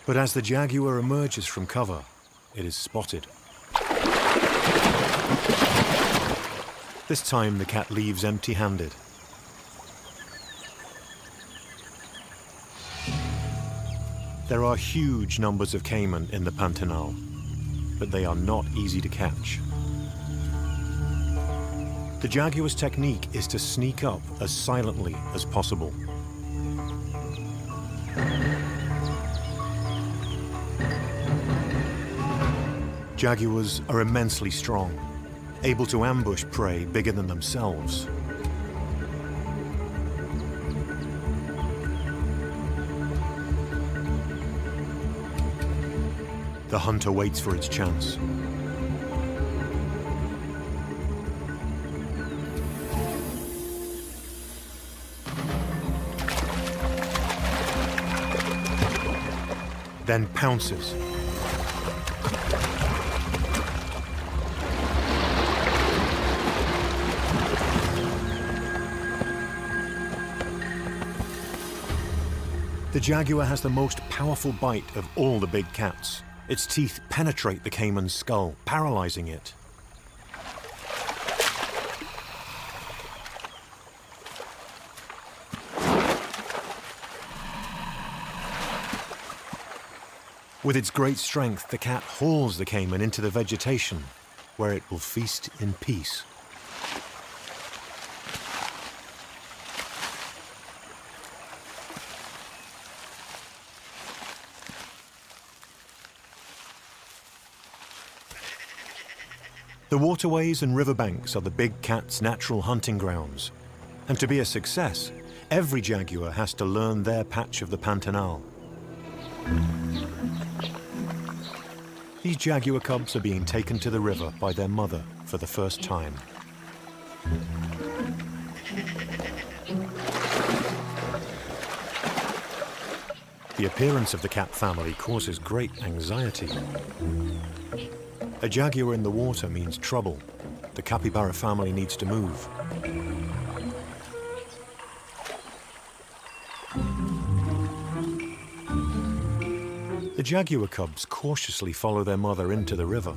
But as the jaguar emerges from cover, it is spotted. This time the cat leaves empty-handed. There are huge numbers of caiman in the Pantanal, but they are not easy to catch. The jaguar's technique is to sneak up as silently as possible. Jaguars are immensely strong, able to ambush prey bigger than themselves. The hunter waits for its chance. Then pounces. The jaguar has the most powerful bite of all the big cats. Its teeth penetrate the caiman's skull, paralyzing it. With its great strength, the cat hauls the caiman into the vegetation, where it will feast in peace. The waterways and riverbanks are the big cat's natural hunting grounds. And to be a success, every jaguar has to learn their patch of the Pantanal. These jaguar cubs are being taken to the river by their mother for the first time. The appearance of the cat family causes great anxiety. A jaguar in the water means trouble. The capybara family needs to move. The jaguar cubs cautiously follow their mother into the river.